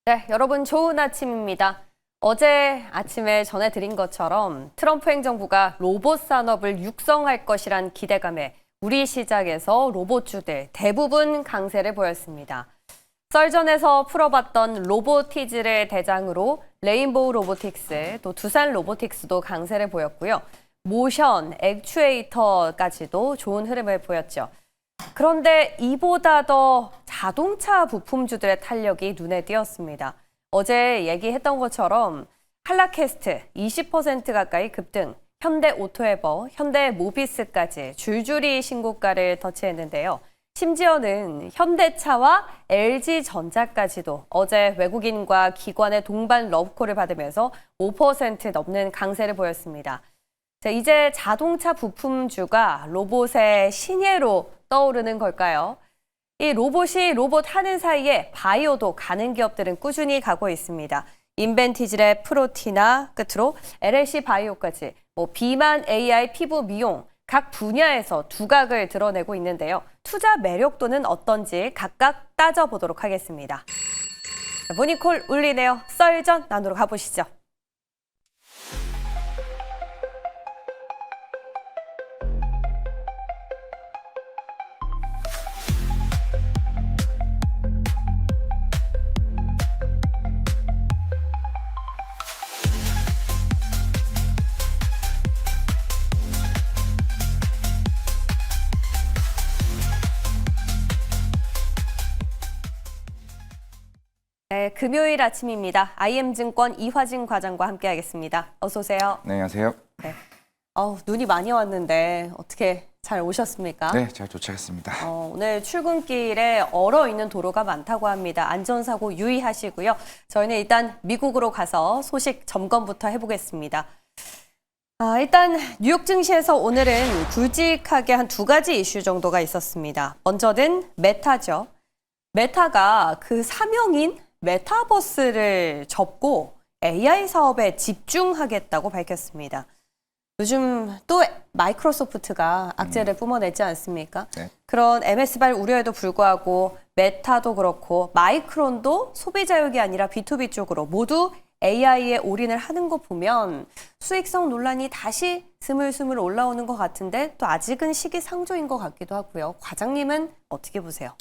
네, 여러분 좋은 아침입니다. 어제 아침에 전해드린 것처럼 트럼프 행정부가 로봇 산업을 육성할 것이란 기대감에 우리 시장에서 로봇주들 대부분 강세를 보였습니다. 썰전에서 풀어봤던 로보티즈를 대장으로 레인보우 로보틱스, 또 두산 로보틱스도 강세를 보였고요. 모션, 액추에이터까지도 좋은 흐름을 보였죠. 그런데 이보다 더 자동차 부품주들의 탄력이 눈에 띄었습니다. 어제 얘기했던 것처럼 한라캐스트 20% 가까이 급등, 현대오토에버, 현대모비스까지 줄줄이 신고가를 터치했는데요. 심지어는 현대차와 LG전자까지도 어제 외국인과 기관의 동반 러브콜을 받으면서 5% 넘는 강세를 보였습니다. 자, 이제 자동차 부품주가 로봇의 신예로 떠오르는 걸까요? 이 로봇이 로봇 하는 사이에 바이오도 가는 기업들은 꾸준히 가고 있습니다. 인벤티질의 프로티나 끝으로 LLC 바이오까지 비만 AI 피부 미용 각 분야에서 두각을 드러내고 있는데요. 투자 매력도는 어떤지 각각 따져보도록 하겠습니다. 모닝콜 울리네요. 썰전 나누러 가보시죠. 네, 금요일 아침입니다. IM증권 이화진 과장과 함께하겠습니다. 어서 오세요. 네, 안녕하세요. 네. 눈이 많이 왔는데 어떻게 잘 오셨습니까? 네, 잘 도착했습니다. 오늘 출근길에 얼어있는 도로가 많다고 합니다. 안전사고 유의하시고요. 저희는 일단 미국으로 가서 소식 점검부터 해보겠습니다. 일단 뉴욕 증시에서 오늘은 굵직하게 한 두 가지 이슈 정도가 있었습니다. 먼저는 메타죠. 메타가 그 사명인 메타버스를 접고 AI 사업에 집중하겠다고 밝혔습니다. 요즘 또 마이크로소프트가 악재를 뿜어냈지 않습니까? 네. 그런 MS발 우려에도 불구하고 메타도 그렇고 마이크론도 소비자용이 아니라 B2B 쪽으로 모두 AI에 올인을 하는 거 보면 수익성 논란이 다시 스물스물 올라오는 것 같은데 또 아직은 시기상조인 것 같기도 하고요. 과장님은 어떻게 보세요?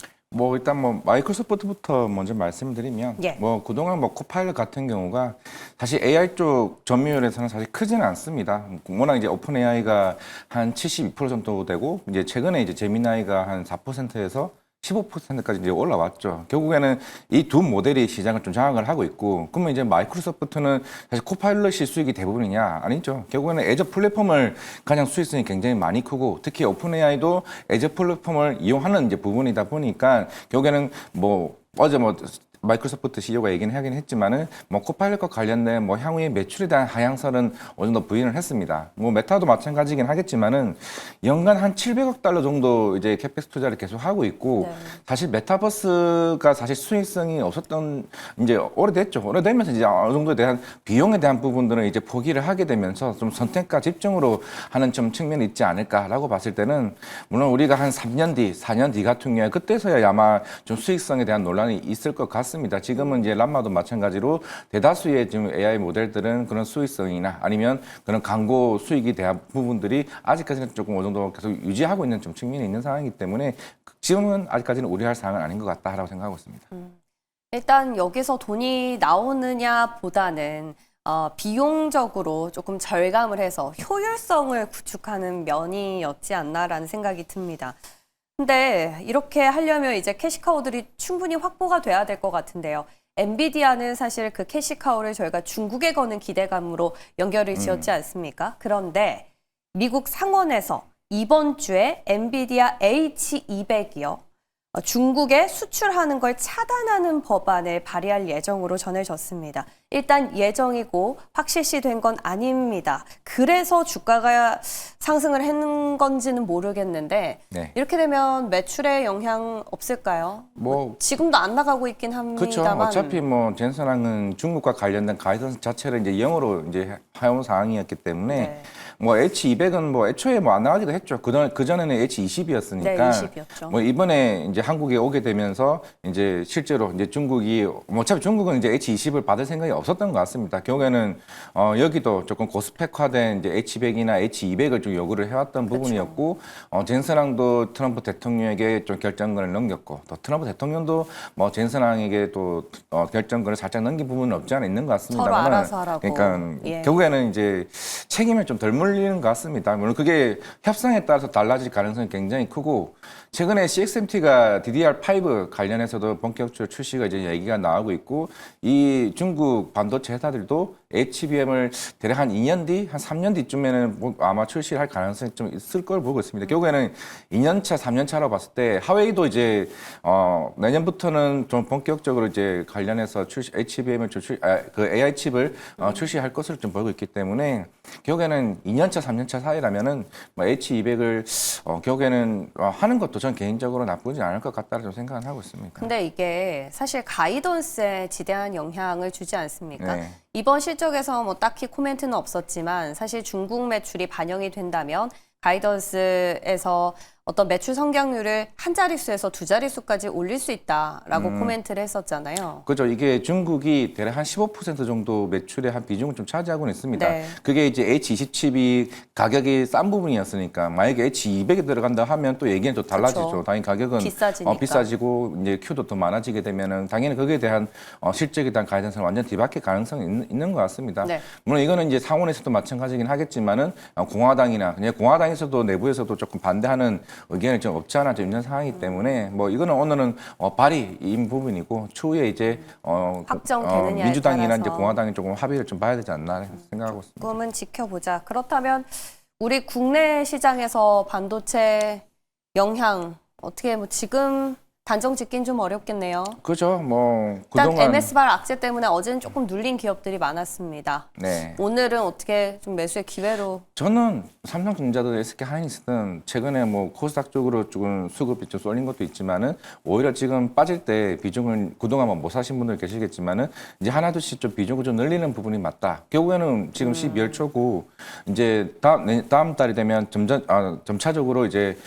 일단 마이크로소프트부터 먼저 말씀드리면 예. 그동안 코파일럿 같은 경우가 사실 AI 쪽 점유율에서는 사실 크지는 않습니다. 워낙 이제 오픈 AI가 한 72% 정도 되고 이제 최근에 이제 제미나이가 한 4%에서 15%까지 이제 올라왔죠. 결국에는 이 두 모델이 시장을 좀 장악을 하고 있고, 그러면 이제 마이크로소프트는 사실 코파일럿이 수익이 대부분이냐? 아니죠. 결국에는 애저 플랫폼을 가장 수익성이 굉장히 많이 크고, 특히 오픈 AI도 애저 플랫폼을 이용하는 이제 부분이다 보니까, 결국에는 어제 마이크로소프트 CEO가 얘기는 하긴 했지만은 코파일럿과 관련된 향후의 매출에 대한 하향설은 어느 정도 부인을 했습니다. 메타도 마찬가지긴 하겠지만은 연간 한 700억 달러 정도 이제 캐펙스 투자를 계속 하고 있고 네. 사실 메타버스가 사실 수익성이 없었던 이제 오래됐죠. 오래되면서 이제 어느 정도에 대한 비용에 대한 부분들은 이제 포기를 하게 되면서 좀 선택과 집중으로 하는 좀 측면이 있지 않을까라고 봤을 때는 물론 우리가 한 3년 뒤, 4년 뒤 같은 경우에 그때서야 아마 좀 수익성에 대한 논란이 있을 것 같습니다. 지금은 이제 람마도 마찬가지로 대다수의 지금 AI 모델들은 그런 수익성이나 아니면 그런 광고 수익에 대한 부분들이 아직까지는 조금 어느 정도 계속 유지하고 있는 좀 측면이 있는 상황이기 때문에 지금은 아직까지는 우려할 사항은 아닌 것 같다라고 생각하고 있습니다. 일단 여기서 돈이 나오느냐 보다는 비용적으로 조금 절감을 해서 효율성을 구축하는 면이었지 않나라는 생각이 듭니다. 근데 이렇게 하려면 이제 캐시카우들이 충분히 확보가 돼야 될 것 같은데요. 엔비디아는 사실 그 캐시카우를 저희가 중국에 거는 기대감으로 연결을 지었지 않습니까? 그런데 미국 상원에서 이번 주에 엔비디아 H200이요. 중국에 수출하는 걸 차단하는 법안을 발의할 예정으로 전해졌습니다. 일단 예정이고 확실시된 건 아닙니다. 그래서 주가가 상승을 한 건지는 모르겠는데 네. 이렇게 되면 매출에 영향 없을까요? 지금도 안 나가고 있긴 그렇죠. 합니다만. 어차피 젠슨항은 중국과 관련된 가이던스 자체를 이제 영어로 이제 해온 상황이었기 때문에 네. H200은 애초에 안 나가기도 했죠. 그 전에는 H20이었으니까. 네, 20이었죠. 이번에 이제 한국에 오게 되면서 이제 실제로 이제 중국이 뭐 어차피 중국은 이제 H20을 받을 생각이 없었던 것 같습니다. 결국에는 여기도 조금 고스펙화된 이제 H100이나 H200을 좀 요구를 해왔던 부분이었고 젠슨항도 트럼프 대통령에게 좀 결정권을 넘겼고 또 트럼프 대통령도 뭐 젠슨항에게 또 결정권을 살짝 넘긴 부분은 없지 않아 있는 것 같습니다만 서로 알아서 하라고. 그러니까 예. 결국에는 이제 책임을 좀 덜 물리는 것 같습니다. 물론 그게 협상에 따라서 달라질 가능성이 굉장히 크고 최근에 CXMT가 DDR5 관련해서도 본격적으로 출시가 이제 얘기가 나오고 있고 이 중국 반도체 회사들도 HBM을 대략 한 2년 뒤, 한 3년 뒤쯤에는 뭐 아마 출시를 할 가능성이 좀 있을 걸 보고 있습니다. 결국에는 2년 차, 3년 차로 봤을 때 하웨이도 이제 내년부터는 좀 본격적으로 이제 관련해서 HBM을 그 AI 칩을 출시할 것으로 좀 보고 있기 때문에 결국에는 2년 차, 3년 차 사이라면은 뭐 H200을 결국에는 하는 것도 전 개인적으로 나쁘지 않을 것 같다는 좀 생각을 하고 있습니다. 근데 이게 사실 가이던스에 지대한 영향을 주지 않습니까? 네. 이번 실적에서 뭐 딱히 코멘트는 없었지만 사실 중국 매출이 반영이 된다면 가이던스에서 어떤 매출 성장률을 한 자릿수에서 두 자릿수까지 올릴 수 있다라고 코멘트를 했었잖아요. 그죠. 이게 중국이 대략 한 15% 정도 매출의 한 비중을 좀 차지하고는 있습니다. 네. 그게 이제 H20 칩이 가격이 싼 부분이었으니까 만약에 H200이 들어간다 하면 또 얘기는 좀 달라지죠. 그쵸. 당연히 가격은 비싸지니까. 비싸지고 이제 큐도 더 많아지게 되면은 당연히 거기에 대한 실적에 대한 가이던스는 완전 뒤바뀔 가능성이 있는 것 같습니다. 네. 물론 이거는 이제 상원에서도 마찬가지긴 하겠지만은 공화당이나 그냥 공화당에서도 내부에서도 조금 반대하는 의견이 좀 없지 않아 좀 있는 상황이기 때문에 뭐 이거는 오늘은 발의인 부분이고 추후에 이제 확정되느냐에 민주당이나 따라서. 이제 공화당이 조금 합의를 좀 봐야 되지 않나 생각하고 있습니다. 조금은 지켜보자. 그렇다면 우리 국내 시장에서 반도체 영향 어떻게 뭐 지금 단정 짓긴 좀 어렵겠네요. 그죠. 뭐 일단 그동안 MS발 악재 때문에 어제는 조금 눌린 기업들이 많았습니다. 네. 오늘은 어떻게 좀 매수의 기회로 저는 삼성전자든 SK 하이닉스든 최근에 뭐 코스닥 쪽으로 조금 수급이 좀 쏠린 것도 있지만은 오히려 지금 빠질 때 비중을 그동안 뭐 못 사신 분들 계시겠지만은 이제 하나둘씩 좀 비중을 좀 늘리는 부분이 맞다. 결국에는 지금 12월 초고 이제 다음 달이 되면 점차적으로 이제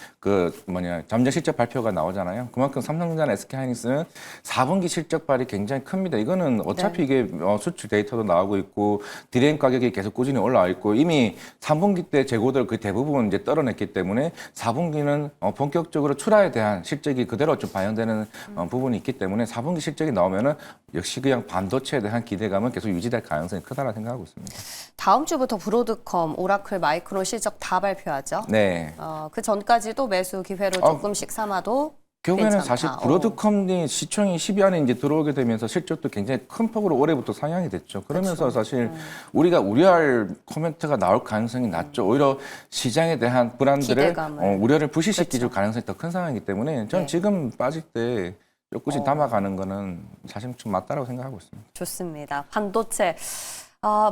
잠정 실적 발표가 나오잖아요. 그만큼 삼성전자나 SK 하이닉스는 4분기 실적 발이 굉장히 큽니다. 이거는 어차피 이게 수출 데이터도 나오고 있고 디램 가격이 계속 꾸준히 올라와 있고 이미 3분기 때 재고들 그 대부분 이제 떨어냈기 때문에 4분기는 본격적으로 출하에 대한 실적이 그대로 좀 반영되는 부분이 있기 때문에 4분기 실적이 나오면은 역시 그냥 반도체에 대한 기대감은 계속 유지될 가능성이 크다고 생각하고 있습니다. 다음 주부터 브로드컴, 오라클, 마이크론 실적 다 발표하죠. 네. 그 전까지도 매수 기회로 조금씩 삼아도 결국에는 괜찮다. 사실 브로드컴이 시총이 10위 안에 이제 들어오게 되면서 실적도 굉장히 큰 폭으로 올해부터 상향이 됐죠. 그러면서 사실 우리가 우려할 코멘트가 나올 가능성이 낮죠. 오히려 시장에 대한 불안들을 기대감을. 우려를 부시시킬 가능성이 더 큰 상황이기 때문에 저는 네. 지금 빠질 때 조금씩 담아가는 거는 사실 좀 맞다라고 생각하고 있습니다. 좋습니다. 반도체.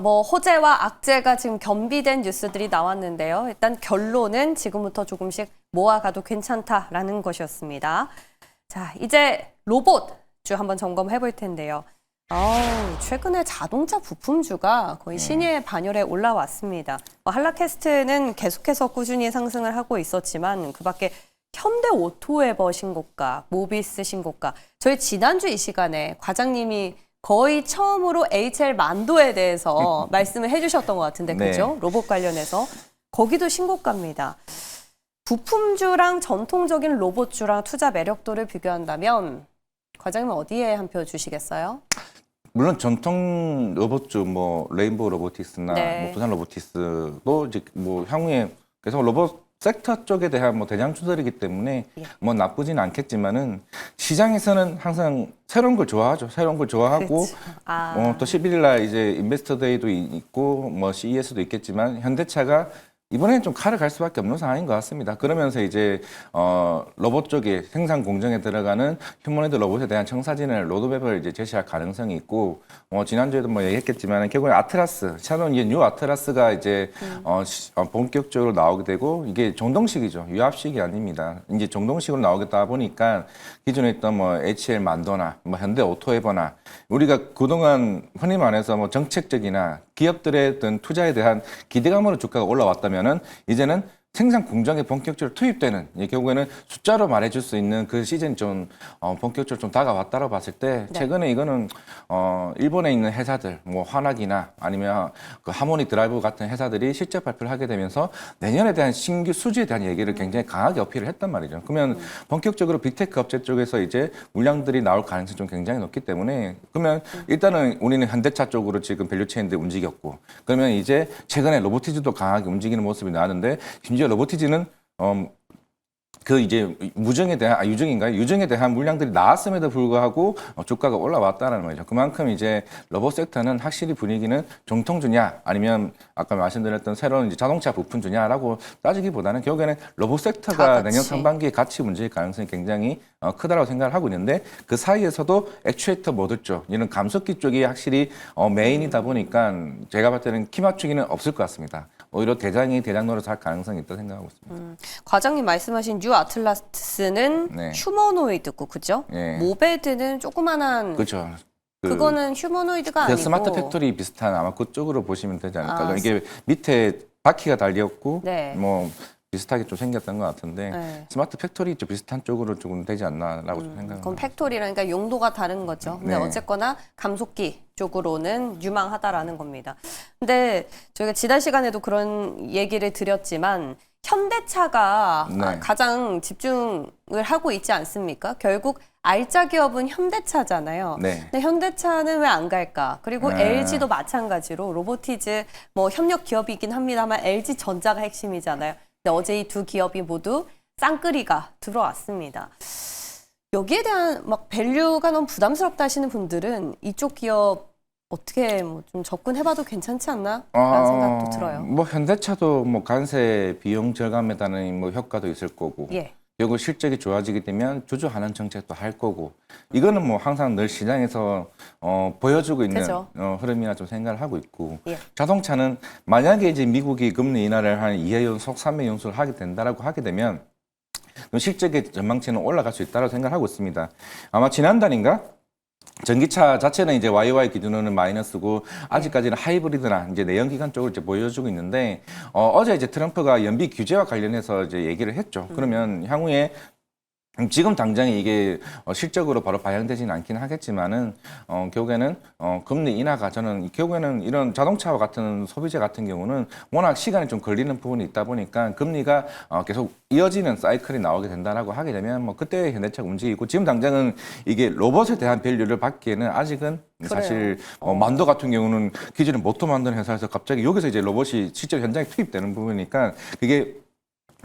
뭐 호재와 악재가 지금 겸비된 뉴스들이 나왔는데요. 일단 결론은 지금부터 조금씩 모아가도 괜찮다라는 것이었습니다. 자, 이제 로봇주 한번 점검해 볼 텐데요. 최근에 자동차 부품주가 거의 신의 반열에 올라왔습니다. 한라캐스트는 계속해서 꾸준히 상승을 하고 있었지만 그밖에 현대오토웨버 신고가, 모비스 신고가. 저희 지난주 이 시간에 과장님이 거의 처음으로 HL 만도에 대해서 말씀을 해주셨던 것 같은데, 네. 그죠? 로봇 관련해서. 거기도 신고가입니다. 부품주랑 전통적인 로봇주랑 투자 매력도를 비교한다면 과장님은 어디에 한 표 주시겠어요? 물론 전통 로봇주 뭐 레인보우 로보틱스나 네. 뭐 두산 로보틱스도 이제 뭐 향후에 계속 로봇 섹터 쪽에 대한 뭐 대장주들이기 때문에 예. 뭐 나쁘진 않겠지만은 시장에서는 항상 새로운 걸 좋아하죠. 새로운 걸 좋아하고 그렇죠. 또 11일 날 이제 인베스터 데이도 있고 뭐 CES도 있겠지만 현대차가 이번에는 좀 칼을 갈 수밖에 없는 상황인 것 같습니다. 그러면서 이제 로봇 쪽에 생산 공정에 들어가는 휴머노이드 로봇에 대한 청사진을 로드맵을 이제 제시할 가능성이 있고 지난주에도 뭐 얘기했겠지만 결국에 아트라스, 샤론 이제 뉴 아트라스가 이제 본격적으로 나오게 되고 이게 정동식이죠. 유압식이 아닙니다. 이제 정동식으로 나오겠다 보니까 기존에 있던 뭐 HL 만도나 뭐 현대 오토에버나 우리가 그동안 흔히 말해서 뭐 정책적이나 기업들의 어떤 투자에 대한 기대감으로 주가가 올라왔다면은 이제는 생산 공정에 본격적으로 투입되는 결국에는 숫자로 말해줄 수 있는 그 시즌이 좀 본격적으로 좀 다가왔다고 봤을 때 네. 최근에 이거는 일본에 있는 회사들 뭐 화나기나 아니면 그 하모닉 드라이브 같은 회사들이 실적 발표를 하게 되면서 내년에 대한 신규 수주에 대한 얘기를 굉장히 강하게 어필을 했단 말이죠. 그러면 본격적으로 빅테크 업체 쪽에서 이제 물량들이 나올 가능성이 좀 굉장히 높기 때문에 그러면 일단은 우리는 현대차 쪽으로 지금 밸류체인들 움직였고 그러면 이제 최근에 로보티즈도 강하게 움직이는 모습이 나왔는데 심지어 로보티즈는 그 이제 무정에 대한 유정인가요? 유정에 대한 물량들이 나왔음에도 불구하고 주가가 올라왔다는 거죠. 그만큼 이제 로봇 섹터는 확실히 분위기는 정통주냐 아니면 아까 말씀드렸던 새로운 이제 자동차 부품주냐라고 따지기보다는 결국에는 로봇 섹터가 같이. 내년 상반기에 같이 움직일 가능성이 굉장히 크다라고 생각을 하고 있는데 그 사이에서도 액추에이터 모듈 쪽 이런 감속기 쪽이 확실히 메인이다 보니까 제가 봤을 때는 키 맞추기는 없을 것 같습니다. 오히려 대장이 대장 노릇 할 가능성이 있다고 생각하고 있습니다. 과장님 말씀하신 뉴 아틀라스는 네. 휴머노이드고 그죠? 예. 모베드는 조그만한 그렇죠. 그거는 휴머노이드가 그 아니고 스마트 팩토리 비슷한 아마 그쪽으로 보시면 되지 않을까. 아, 이게 밑에 바퀴가 달렸고 네. 뭐 비슷하게 좀 생겼던 것 같은데 네. 스마트 팩토리 쪽 비슷한 쪽으로 조금 되지 않나라고 좀 생각합니다. 그건 팩토리라니까 용도가 다른 거죠. 근데 네. 어쨌거나 감속기 쪽으로는 유망하다라는 겁니다. 근데 저희가 지난 시간에도 그런 얘기를 드렸지만 현대차가 네. 가장 집중을 하고 있지 않습니까? 결국 알짜 기업은 현대차잖아요. 네. 근데 현대차는 왜 안 갈까? 그리고 LG도 마찬가지로 로보티즈 뭐 협력 기업이긴 합니다만 LG 전자가 핵심이잖아요. 근데 어제 이 두 기업이 모두 쌍끌이가 들어왔습니다. 여기에 대한 막 밸류가 너무 부담스럽다 하시는 분들은 이쪽 기업 어떻게 뭐 좀 접근해봐도 괜찮지 않나? 라는 생각도 들어요. 뭐 현대차도 뭐 관세 비용 절감에 따른 뭐 효과도 있을 거고 예. 결국 실적이 좋아지게 되면 주주환원 정책도 할 거고 이거는 뭐 항상 늘 시장에서 보여주고 있는 그죠. 흐름이나 좀 생각을 하고 있고 예. 자동차는 만약에 이제 미국이 금리 인하를 한 2회 연속 3회 연속을 하게 된다라고 하게 되면 그럼 실적의 전망치는 올라갈 수 있다고 생각하고 있습니다. 아마 지난달인가 전기차 자체는 이제 YY 기준으로는 마이너스고 아직까지는 하이브리드나 이제 내연기관 쪽을 이제 보여주고 있는데 어제 이제 트럼프가 연비 규제와 관련해서 이제 얘기를 했죠. 그러면 향후에 지금 당장에 이게 실적으로 바로 반영되지는 않긴 하겠지만은 결국에는 금리 인하가 저는 결국에는 이런 자동차와 같은 소비재 같은 경우는 워낙 시간이 좀 걸리는 부분이 있다 보니까 금리가 계속 이어지는 사이클이 나오게 된다라고 하게 되면 뭐 그때 현대차가 움직이고 지금 당장은 이게 로봇에 대한 밸류를 받기에는 아직은 사실 만도 같은 경우는 기존에 모터 만드는 회사에서 갑자기 여기서 이제 로봇이 실제 현장에 투입되는 부분이니까 그게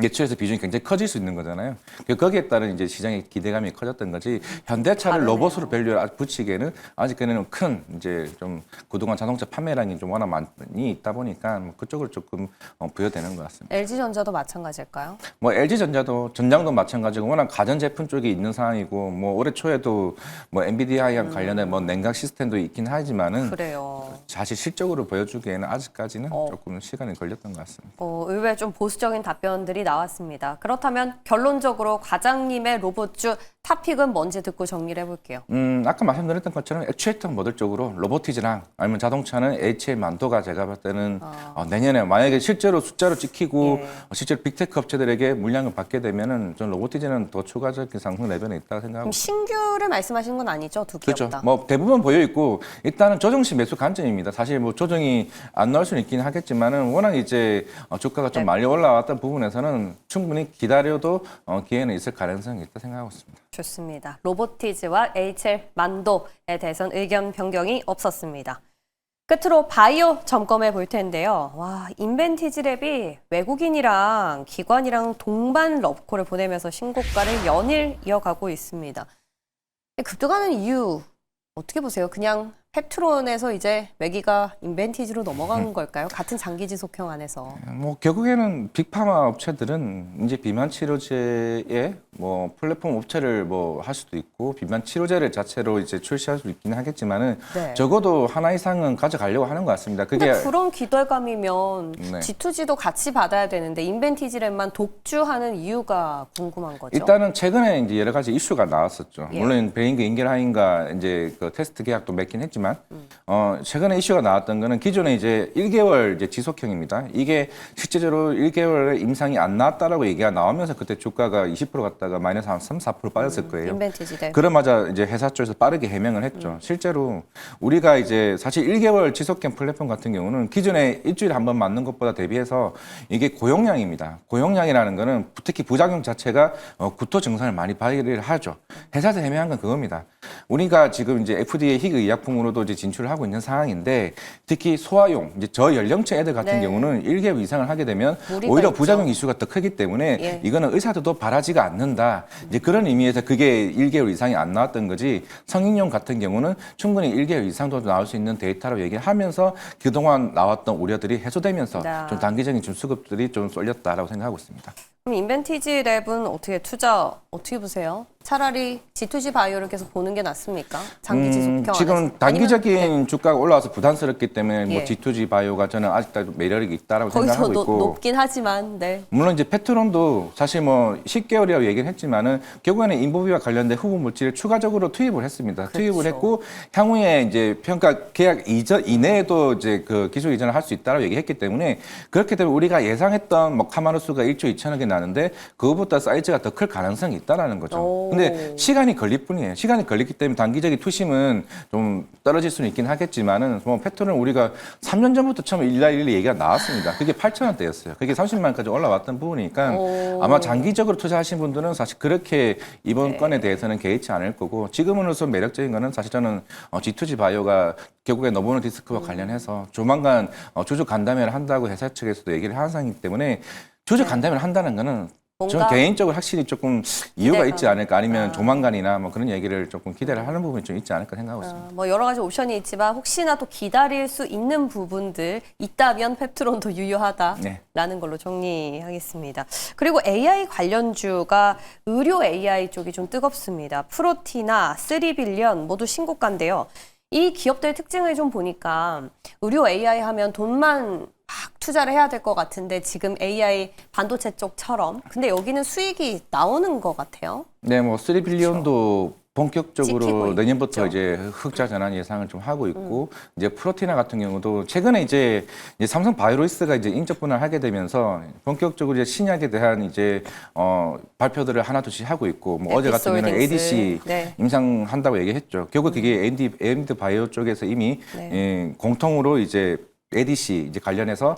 예측에서 비중이 굉장히 커질 수 있는 거잖아요. 거기에 따른 이제 시장의 기대감이 커졌던 거지. 현대차를 다르네요. 로봇으로 밸류를 붙이기에는 아직까지는 큰 이제 좀 그동안 자동차 판매량이 좀 워낙 많이 있다 보니까 뭐 그쪽으로 조금 부여되는 것 같습니다. LG전자도 마찬가지일까요? 뭐 LG전자도 전장도 마찬가지고 워낙 가전제품 쪽에 있는 상황이고 뭐 올해 초에도 뭐 엔비디아랑 관련된 뭐 냉각 시스템도 있긴 하지만은 그래요. 사실 실적으로 보여주기에는 아직까지는 조금 시간이 걸렸던 것 같습니다. 의외 좀 보수적인 답변들이 나왔습니다. 그렇다면 결론적으로 과장님의 로봇주 탑픽은 뭔지 듣고 정리를 해볼게요. 아까 말씀드렸던 것처럼 액추에이터 모델 쪽으로 로보티즈랑 아니면 자동차는 HL 만도가 제가 봤을 때는 내년에 만약에 실제로 숫자로 찍히고 예. 실제로 빅테크 업체들에게 물량을 받게 되면은 전 로보티즈는 더 추가적인 상승 레벨에 있다고 생각하고 그럼 신규를 말씀하시는 건 아니죠? 두 기업 그렇죠. 다. 뭐 대부분 보여 있고 일단은 조정식 매수 관점입니다. 사실 뭐 조정이 안 나올 수는 있긴 하겠지만은 워낙 이제 주가가 좀 네. 많이 올라왔던 부분에서는 충분히 기다려도 기회는 있을 가능성이 있다 생각하고 있습니다. 좋습니다. 로보티즈와 HL 만도에 대해서는 의견 변경이 없었습니다. 끝으로 바이오 점검해 볼 텐데요. 와, 인벤티지랩이 외국인이랑 기관이랑 동반 럽코를 보내면서 신고가를 연일 이어가고 있습니다. 급등하는 이유 어떻게 보세요? 그냥 펩트론에서 이제 매기가 인벤티지로 넘어간 걸까요? 같은 장기 지속형 안에서. 뭐 결국에는 빅파마 업체들은 이제 비만 치료제에 뭐 플랫폼 업체를 뭐 할 수도 있고 비만 치료제를 자체로 이제 출시할 수 있긴 하겠지만은 네. 적어도 하나 이상은 가져가려고 하는 것 같습니다. 그게 근데 그런 기대감이면 네. G2G도 같이 받아야 되는데 인벤티지랩만 독주하는 이유가 궁금한 거죠. 일단은 최근에 이제 여러 가지 이슈가 나왔었죠. 예. 물론 베인그 인겔하임과 이제 그 테스트 계약도 맺긴 했지만. 했지만 최근에 이슈가 나왔던 거는 기존에 이제 1개월 이제 지속형입니다. 이게 실제적으로 1개월에 임상이 안 나왔다라고 얘기가 나오면서 그때 주가가 20% 갔다가 마이너스 한 3, 4% 빠졌을 거예요. 인벤티지대. 그러마자 이제 회사 쪽에서 빠르게 해명을 했죠. 실제로 우리가 이제 사실 1개월 지속형 플랫폼 같은 경우는 기존에 일주일에 한 번 맞는 것보다 대비해서 이게 고용량입니다. 고용량이라는 거는 특히 부작용 자체가 구토 증상을 많이 발휘를 하죠. 회사에서 해명한 건 그겁니다. 우리가 지금 이제 FDA 희귀 의약품으로도 이제 진출을 하고 있는 상황인데 특히 소아용, 이제 저연령층 애들 같은 네. 경우는 1개월 이상을 하게 되면 무리가 오히려 있죠. 부작용 이슈가 더 크기 때문에 예. 이거는 의사들도 바라지가 않는다. 이제 그런 의미에서 그게 1개월 이상이 안 나왔던 거지 성인용 같은 경우는 충분히 1개월 이상도 나올 수 있는 데이터로 얘기하면서 그동안 나왔던 우려들이 해소되면서 네. 좀 단기적인 좀 수급들이 좀 쏠렸다라고 생각하고 있습니다. 그럼 인벤티지 랩은 어떻게 투자 어떻게 보세요? 차라리 G2G 바이오를 계속 보는 게 낫습니까? 장기 지속형 지금 안에서? 단기적인 아니면, 주가가 올라와서 부담스럽기 때문에 뭐 예. G2G 바이오가 저는 아직도 매력이 있다라고 거기서 생각하고 있고 높긴 하지만 네. 물론 이제 페트론도 사실 뭐 10개월이라고 얘기를 했지만은 결국에는 인보비와 관련된 후보 물질을 추가적으로 투입을 했습니다. 투입을 그렇죠. 했고 향후에 이제 평가 계약 이내에도 이제 그 기술 이전을 할 수 있다라고 얘기했기 때문에 그렇게 되면 우리가 예상했던 뭐 카마루수가 1조 2천억이 나는데 그거보다 사이즈가 더 클 가능성이 있다라는 거죠. 오. 근데 시간이 걸릴 뿐이에요. 시간이 걸리기 때문에 단기적인 투심은 좀 떨어질 수는 있긴 하겠지만은 뭐 페트롤은 우리가 3년 전부터 처음 일라일리 얘기가 나왔습니다. 그게 8,000원대였어요. 그게 30만 원까지 올라왔던 부분이니까 오. 아마 장기적으로 투자하신 분들은 사실 그렇게 이번 건에 대해서는 개의치 않을 거고 지금으로서 매력적인 거는 사실 저는 G2G 바이오가 결국에 노보노 디스크와 관련해서 조만간 주주 간담회를 한다고 회사 측에서도 얘기를 하는 상황이기 때문에 주주 간담회를 한다는 거는 저는 뭔가 개인적으로 확실히 조금 이유가 기대가. 있지 않을까 아니면 조만간이나 뭐 그런 얘기를 조금 기대를 하는 부분이 좀 있지 않을까 생각하고 있습니다. 뭐 여러 가지 옵션이 있지만 혹시나 또 기다릴 수 있는 부분들 있다면 펩트론도 유효하다라는 네. 걸로 정리하겠습니다. 그리고 AI 관련주가 의료 AI 쪽이 좀 뜨겁습니다. 프로티나, 3빌리언 모두 신고가인데요. 이 기업들의 특징을 좀 보니까 의료 AI 하면 돈만 막 투자를 해야 될 것 같은데 지금 AI 반도체 쪽처럼 근데 여기는 수익이 나오는 것 같아요. 네, 뭐 3빌리언도 찍히고 본격적으로 내년부터 있죠. 이제 흑자 전환 예상을 좀 하고 있고 이제 프로티나 같은 경우도 최근에 이제 삼성 바이오로이스가 이제 인적 분할을 하게 되면서 본격적으로 이제 신약에 대한 이제 발표들을 하나둘씩 하고 있고 뭐 어제 같은 경우는 에피소딩스. ADC 네. 임상한다고 얘기했죠. 결국 그게 AMD 바이오 쪽에서 이미 네. 공통으로 이제 ADC 이제 관련해서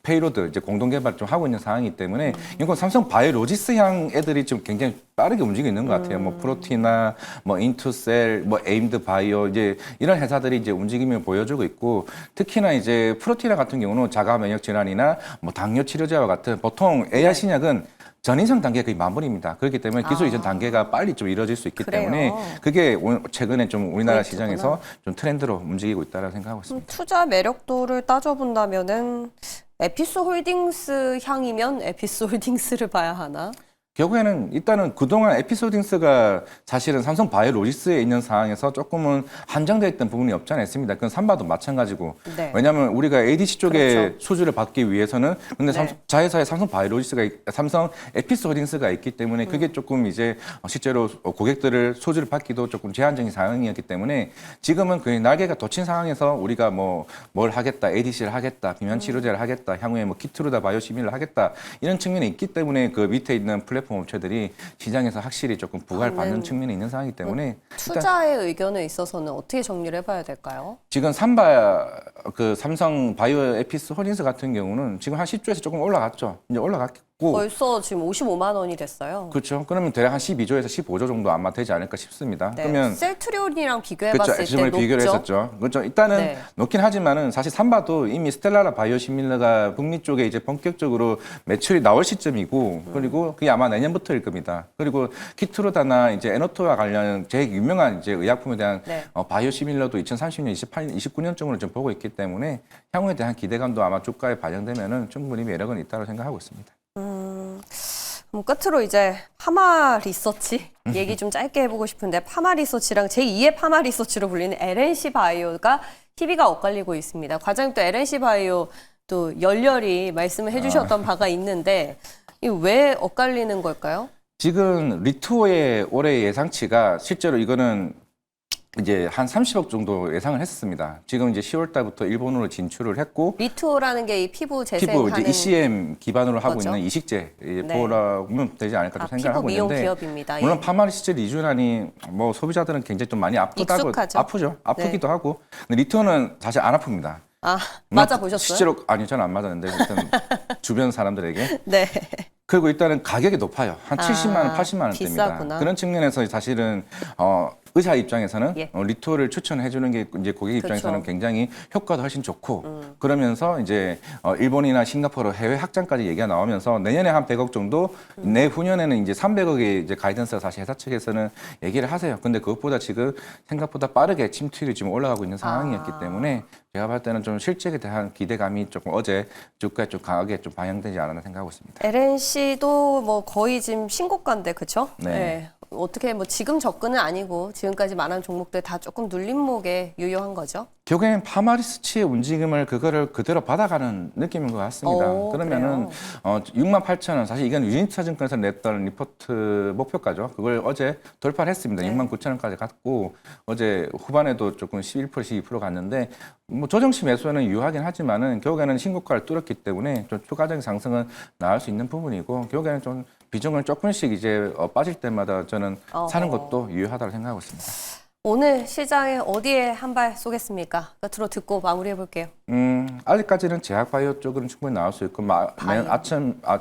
페이로드 이제 공동 개발 좀 하고 있는 상황이기 때문에 이건 삼성 바이오로지스향 애들이 좀 굉장히 빠르게 움직이고 있는 것 같아요. 뭐 프로티나, 뭐 인투셀, 뭐 에임드 바이오 이제 이런 회사들이 이제 움직임을 보여주고 있고 특히나 이제 프로티나 같은 경우는 자가 면역 질환이나 뭐 당뇨 치료제와 같은 보통 AI 신약은 전이상 단계가 거의 마무리입니다. 그렇기 때문에 기술 이전 단계가 빨리 좀 이루어질 수 있기 그래요. 때문에 그게 최근에 좀 우리나라 포인트구나. 시장에서 좀 트렌드로 움직이고 있다고 생각하고 있습니다. 투자 매력도를 따져본다면은 에피소 홀딩스 향이면 에피소 홀딩스를 봐야 하나? 결국에는 일단은 그동안 에피소딩스가 사실은 삼성 바이오로지스에 있는 상황에서 조금은 한정되어 있던 부분이 없지 않아 있습니다. 그건 삼바도 마찬가지고. 네. 왜냐하면 우리가 ADC 쪽에 그렇죠. 수주를 받기 위해서는 근데 네. 자회사에 삼성 바이오로지스가 삼성 에피소딩스가 있기 때문에 그게 조금 이제 실제로 고객들을 수주를 받기도 조금 제한적인 상황이었기 때문에 지금은 그 날개가 돋친 상황에서 우리가 뭐 뭘 하겠다, ADC를 하겠다, 비만 치료제를 하겠다, 향후에 뭐 키트루다 바이오시밀을 하겠다 이런 측면이 있기 때문에 그 밑에 있는 플랫폼 업체들이 시장에서 확실히 조금 부과를 받는 측면이 있는 상황이기 때문에 일단 투자의 의견에 있어서는 어떻게 정리를 해봐야 될까요? 지금 그 삼성 바이오 에피스 홀딩스 같은 경우는 지금 한 10조에서 조금 올라갔죠. 이제 올라갔고 벌써 지금 55만 원이 됐어요. 그렇죠. 그러면 대략 한 12조에서 15조 정도 아마 되지 않을까 싶습니다. 네. 그러면 셀트리온이랑 그렇죠. 비교해봤을 때 엑시즘을 높죠? 비교를 했었죠. 그렇죠. 일단은 네. 높긴 하지만은 사실 삼바도 이미 스텔라라 바이오시밀러가 북미 쪽에 이제 본격적으로 매출이 나올 시점이고 그리고 그게 아마 내년부터일 겁니다. 그리고 키트루다나 이제 에노토와 관련 제일 유명한 이제 의약품에 대한 네. 바이오시밀러도 2030년, 28년, 29년쯤으로 좀 보고 있기 때문에 향후에 대한 기대감도 아마 주가에 반영되면은 충분히 매력은 있다고 생각하고 있습니다. 그럼 끝으로 이제 파마 리서치 얘기 좀 짧게 해보고 싶은데 파마 리서치랑 제2의 파마 리서치로 불리는 LNC 바이오가 희비가 엇갈리고 있습니다. 과장님 또 LNC 바이오 또 열렬히 말씀을 해주셨던 바가 있는데 이 왜 엇갈리는 걸까요? 지금 리투어의 올해 예상치가 실제로 이거는 이제 한 30억 정도 예상을 했습니다. 지금 이제 10월 달부터 일본으로 진출을 했고 리투라는 게 이 피부 재생하는 피부 이제 ECM 기반으로 하고 거죠? 있는 이식제 네. 보라고 보면 되지 않을까 또 피부 생각하고 미용 있는데 기업입니다. 물론 예. 파마리스틸 이주란이 뭐 소비자들은 굉장히 좀 많이 아프다고 익숙하죠? 네. 아프죠. 아프기도 하고 근데 리투는 사실 안 아픕니다. 아, 맞아 보셨어요? 실제로 아니 저는 안 맞았는데 일단 주변 사람들에게 네. 그리고 일단은 가격이 높아요. 한 70만 원, 80만 원대입니다. 비싸구나. 그런 측면에서 사실은 의사 입장에서는 예. 리투어를 추천해 주는 게 이제 고객 입장에서는 그렇죠. 굉장히 효과도 훨씬 좋고 그러면서 이제 일본이나 싱가포르 해외 확장까지 얘기가 나오면서 내년에 한 100억 정도 내후년에는 이제 300억의 이제 가이던스가 사실 회사 측에서는 얘기를 하세요. 근데 그것보다 지금 생각보다 빠르게 침투율이 지금 올라가고 있는 상황이었기 때문에 제가 봤을 때는 좀 실적에 대한 기대감이 조금 어제 주가에 좀 강하게 좀 반영되지 않았나 생각하고 있습니다. LNC도 뭐 거의 지금 신고가인데 그렇죠? 네. 어떻게 뭐 지금 접근은 아니고 지금까지 말한 종목들 다 조금 눌림목에 유효한 거죠? 결국엔 파마리스치의 움직임을 그거를 그대로 받아가는 느낌인 것 같습니다. 오, 그러면은 68,000원 사실 이건 유진투자증권에서 냈던 리포트 목표가죠. 그걸 어제 돌파를 했습니다. 네. 69,000원까지 갔고 어제 후반에도 조금 11% 12% 갔는데 뭐 조정시 매수는 유효하긴 하지만은 결국에는 신고가를 뚫었기 때문에 좀 추가적인 상승은 나올 수 있는 부분이고 결국에는 좀 비중을 조금씩 이제 빠질 때마다 저는 사는 것도 유효하다고 생각하고 있습니다. 오늘 시장에 어디에 한 발 쏘겠습니까? 끝으로 듣고 마무리해 볼게요. 아직까지는 제약바이오 쪽은 충분히 나올 수 있고, 맨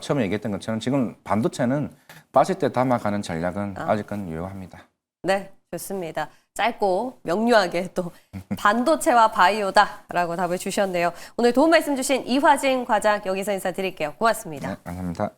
처음에 얘기했던 것처럼 지금 반도체는 빠질 때 담아가는 전략은 아직은 유효합니다. 네, 좋습니다. 짧고 명료하게 또 반도체와 바이오다라고 답을 주셨네요. 오늘 도움 말씀 주신 이화진 과장 여기서 인사드릴게요. 고맙습니다. 네, 감사합니다.